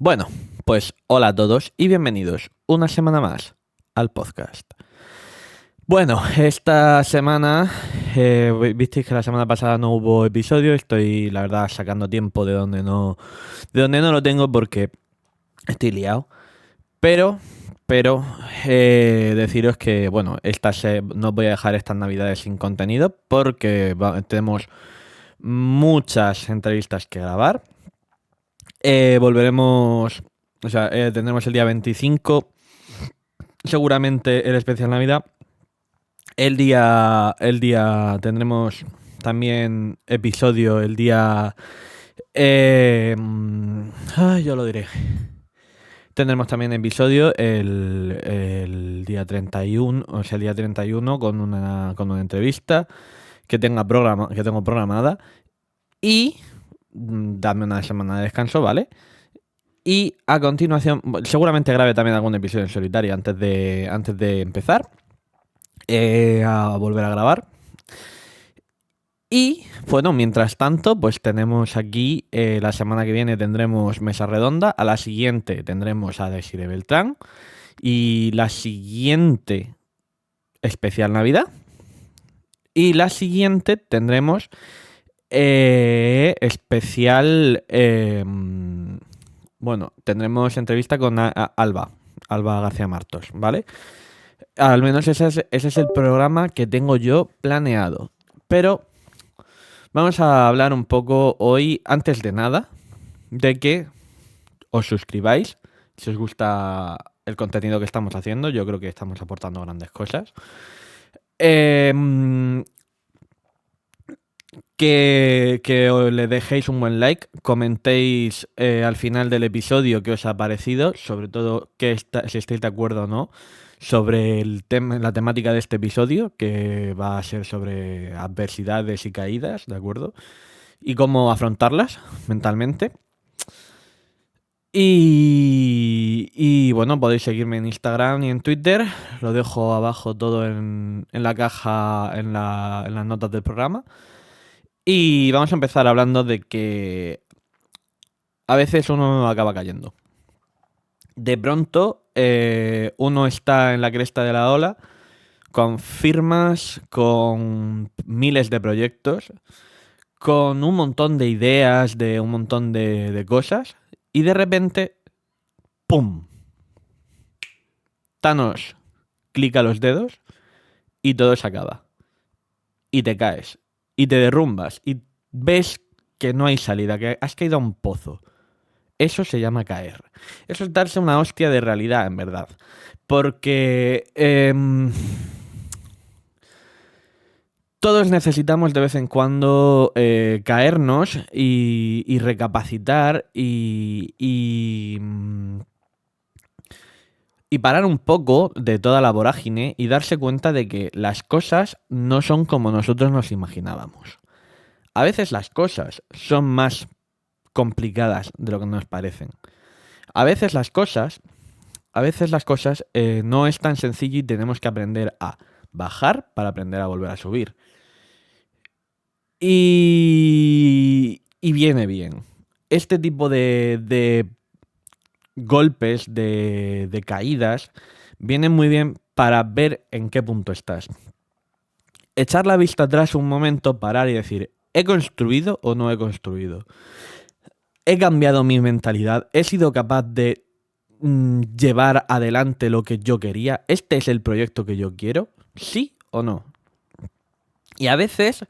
Bueno, pues hola a todos y bienvenidos una semana más al podcast. Bueno, esta semana, visteis que la semana pasada no hubo episodio, estoy la verdad sacando tiempo de donde no lo tengo porque estoy liado. Pero, pero, deciros que, bueno, no os voy a dejar estas navidades sin contenido porque tenemos muchas entrevistas que grabar. Volveremos, o sea, tendremos el día 25, seguramente el especial Navidad. El día tendremos también episodio el día... yo lo diré. Tendremos también episodio el día 31, o sea, el día 31 con una entrevista que tengo programada. Y dame una semana de descanso, ¿vale? Y a continuación, seguramente grabe también algún episodio en solitario antes de empezar a volver a grabar. Y bueno, mientras tanto, pues tenemos aquí, la semana que viene tendremos Mesa Redonda, a la siguiente tendremos a Desire Beltrán y la siguiente especial Navidad. Y la siguiente tendremos especial... bueno, tendremos entrevista con Alba García Martos, ¿vale? Al menos ese es el programa que tengo yo planeado. Pero vamos a hablar un poco hoy, antes de nada, de que os suscribáis si os gusta el contenido que estamos haciendo. Yo creo que estamos aportando grandes cosas. Que le dejéis un buen like, comentéis al final del episodio qué os ha parecido, sobre todo si estáis de acuerdo o no sobre la temática de este episodio, que va a ser sobre adversidades y caídas, ¿de acuerdo? Y cómo afrontarlas mentalmente. Y bueno, podéis seguirme en Instagram y en Twitter, lo dejo abajo todo en la caja, en las notas del programa. Y vamos a empezar hablando de que a veces uno acaba cayendo. De pronto, uno está en la cresta de la ola, con firmas, con miles de proyectos, con un montón de ideas, de un montón de cosas, y de repente, ¡pum! Thanos clica los dedos y todo se acaba. Y te caes, y te derrumbas, y ves que no hay salida, que has caído a un pozo. Eso se llama caer. Eso es darse una hostia de realidad, en verdad. Porque todos necesitamos de vez en cuando caernos y recapacitar y parar un poco de toda la vorágine y darse cuenta de que las cosas no son como nosotros nos imaginábamos. A veces las cosas son más complicadas de lo que nos parecen. A veces las cosas no es tan sencillo y tenemos que aprender a bajar para aprender a volver a subir. Y viene bien. Este tipo de golpes, de caídas, vienen muy bien para ver en qué punto estás. Echar la vista atrás un momento, parar y decir, ¿he construido o no he construido? ¿He cambiado mi mentalidad? ¿He sido capaz de llevar adelante lo que yo quería? ¿Este es el proyecto que yo quiero? ¿Sí o no? Y a veces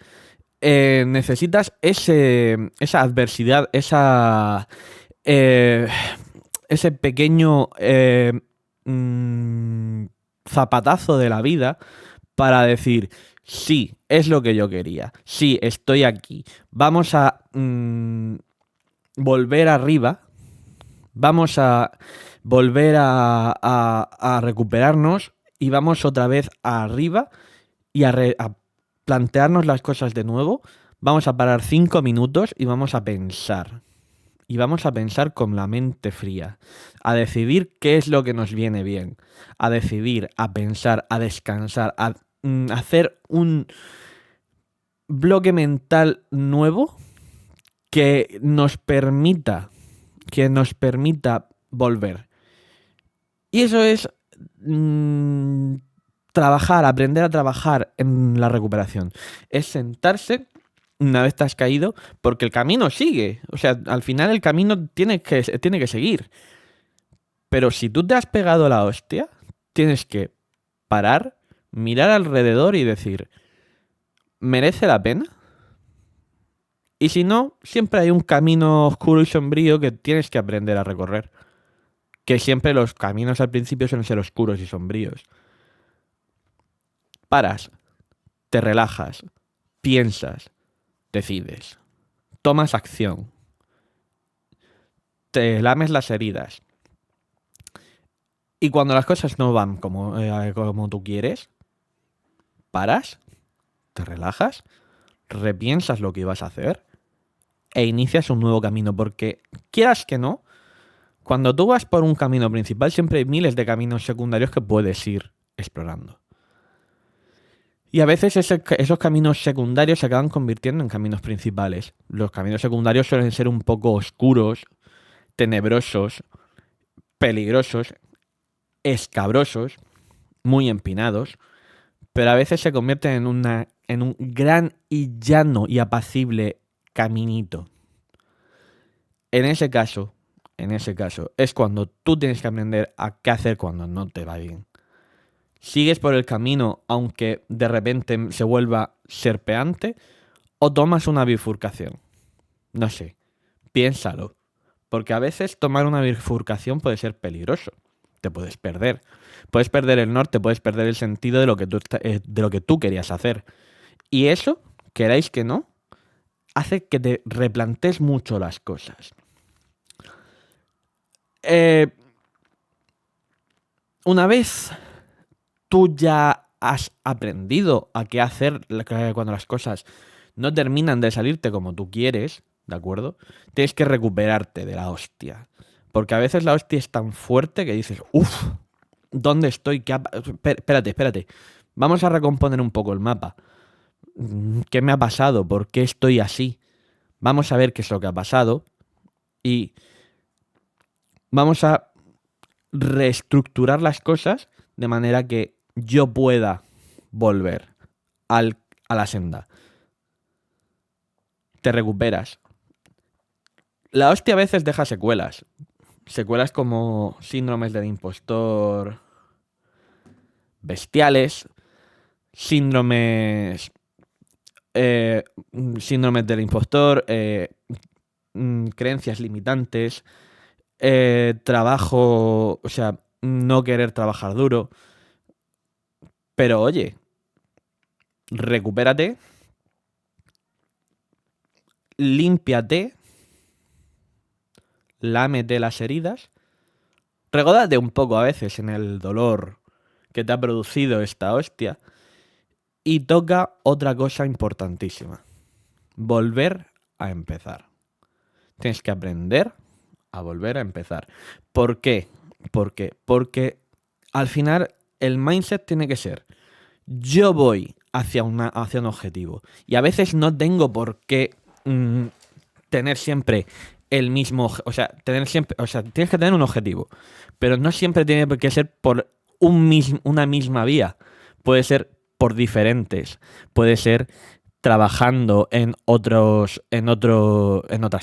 necesitas esa adversidad, eh, ese pequeño zapatazo de la vida para decir, sí, es lo que yo quería, sí, estoy aquí, vamos a volver arriba, vamos a volver a recuperarnos y vamos otra vez arriba y a plantearnos las cosas de nuevo. Vamos a parar 5 minutos y vamos a pensar. Y vamos a pensar con la mente fría. A decidir qué es lo que nos viene bien. A decidir, a pensar, a descansar, a hacer un bloque mental nuevo que nos permita que nos permita volver. Y eso es aprender a trabajar en la recuperación. Es sentarse una vez te has caído, porque el camino sigue. O sea, al final el camino tiene que seguir. Pero si tú te has pegado la hostia, tienes que parar, mirar alrededor y decir, ¿merece la pena? Y si no, siempre hay un camino oscuro y sombrío que tienes que aprender a recorrer. Que siempre los caminos al principio suelen ser oscuros y sombríos. Paras, te relajas, piensas, decides, tomas acción, te lames las heridas. Y cuando las cosas no van como tú quieres, paras, te relajas, repiensas lo que ibas a hacer e inicias un nuevo camino. Porque quieras que no, cuando tú vas por un camino principal siempre hay miles de caminos secundarios que puedes ir explorando. Y a veces esos caminos secundarios se acaban convirtiendo en caminos principales. Los caminos secundarios suelen ser un poco oscuros, tenebrosos, peligrosos, escabrosos, muy empinados, pero a veces se convierten en un gran y llano y apacible caminito. En ese caso, es cuando tú tienes que aprender a qué hacer cuando no te va bien. ¿Sigues por el camino aunque de repente se vuelva serpeante o tomas una bifurcación? No sé, piénsalo, porque a veces tomar una bifurcación puede ser peligroso. Te puedes perder. Puedes perder el norte, puedes perder el sentido de lo que tú querías hacer. Y eso, queráis que no, hace que te replantes mucho las cosas. Una vez tú ya has aprendido a qué hacer cuando las cosas no terminan de salirte como tú quieres, ¿de acuerdo? Tienes que recuperarte de la hostia. Porque a veces la hostia es tan fuerte que dices, uff, ¿dónde estoy? Espérate. Vamos a recomponer un poco el mapa. ¿Qué me ha pasado? ¿Por qué estoy así? Vamos a ver qué es lo que ha pasado y vamos a reestructurar las cosas de manera que yo pueda volver a la senda. Te recuperas. La hostia a veces deja secuelas. Secuelas como síndromes del impostor bestiales, síndromes del impostor, creencias limitantes, trabajo, o sea, no querer trabajar duro. Pero oye, recupérate, límpiate, lámete las heridas, regódate un poco a veces en el dolor que te ha producido esta hostia y toca otra cosa importantísima, volver a empezar. Tienes que aprender a volver a empezar. ¿Por qué? Porque al final el mindset tiene que ser, yo voy hacia un objetivo y a veces no tengo por qué tener siempre el mismo, o sea, tienes que tener un objetivo, pero no siempre tiene por qué ser por una misma vía. Puede ser por diferentes, puede ser trabajando en otras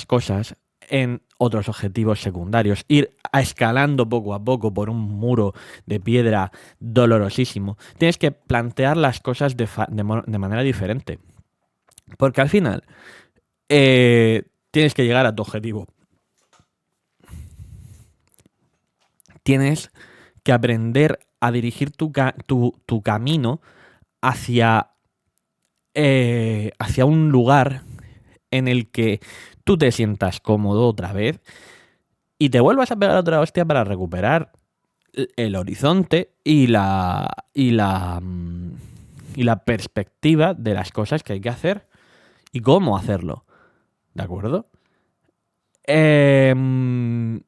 cosas, en otros objetivos secundarios, ir escalando poco a poco por un muro de piedra dolorosísimo. Tienes que plantear las cosas de manera diferente, porque al final tienes que llegar a tu objetivo. Tienes que aprender a dirigir tu camino hacia un lugar en el que tú te sientas cómodo otra vez y te vuelvas a pegar otra hostia para recuperar el horizonte y la perspectiva de las cosas que hay que hacer y cómo hacerlo. ¿De acuerdo? En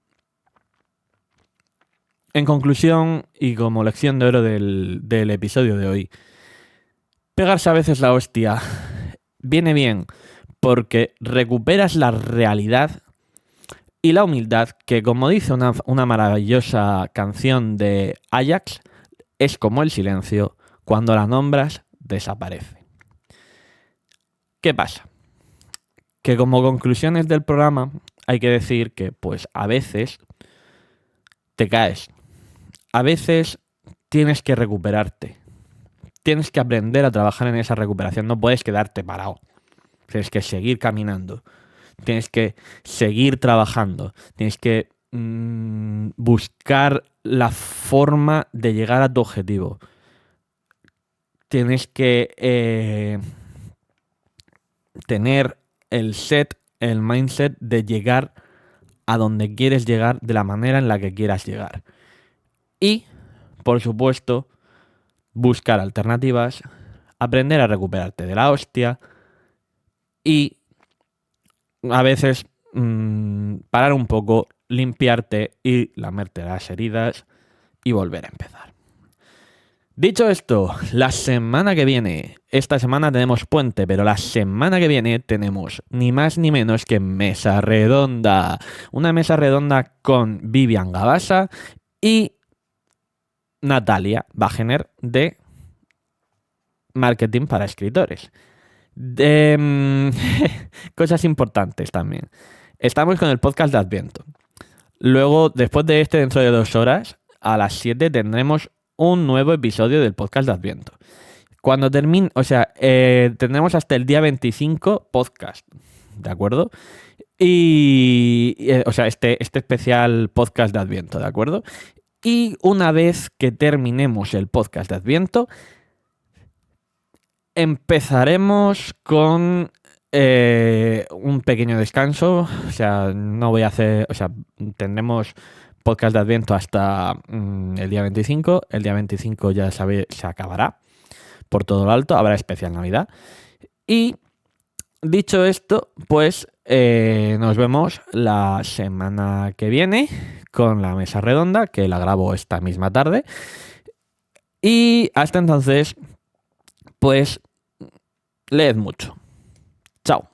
conclusión, y como lección de oro del episodio de hoy, pegarse a veces la hostia viene bien porque recuperas la realidad y la humildad, que como dice una maravillosa canción de Ajax, es como el silencio, cuando la nombras, desaparece. ¿Qué pasa? Que como conclusiones del programa hay que decir que pues a veces te caes, a veces tienes que recuperarte, tienes que aprender a trabajar en esa recuperación, no puedes quedarte parado, tienes que seguir caminando, tienes que seguir trabajando, tienes que buscar la forma de llegar a tu objetivo, tienes que tener el mindset de llegar a donde quieres llegar de la manera en la que quieras llegar. Y, por supuesto, buscar alternativas, aprender a recuperarte de la hostia y a veces parar un poco, limpiarte y lamerte las heridas y volver a empezar. Dicho esto, la semana que viene, esta semana tenemos puente, pero la semana que viene tenemos ni más ni menos que mesa redonda. Una mesa redonda con Vivian Gabasa y Natalia Wagener de Marketing para Escritores. Cosas importantes también. Estamos con el podcast de Adviento. Luego, después de este, dentro de 2 horas, a las 7 tendremos un nuevo episodio del podcast de Adviento. Cuando termine, tendremos hasta el día 25 podcast, ¿de acuerdo? Este especial podcast de Adviento, ¿de acuerdo? Y una vez que terminemos el podcast de Adviento, empezaremos con un pequeño descanso. Tendremos podcast de Adviento hasta el día 25. El día 25 ya se acabará por todo lo alto, habrá especial Navidad. Y dicho esto, pues nos vemos la semana que viene con la mesa redonda, que la grabo esta misma tarde. Y hasta entonces, pues leed mucho. Chao.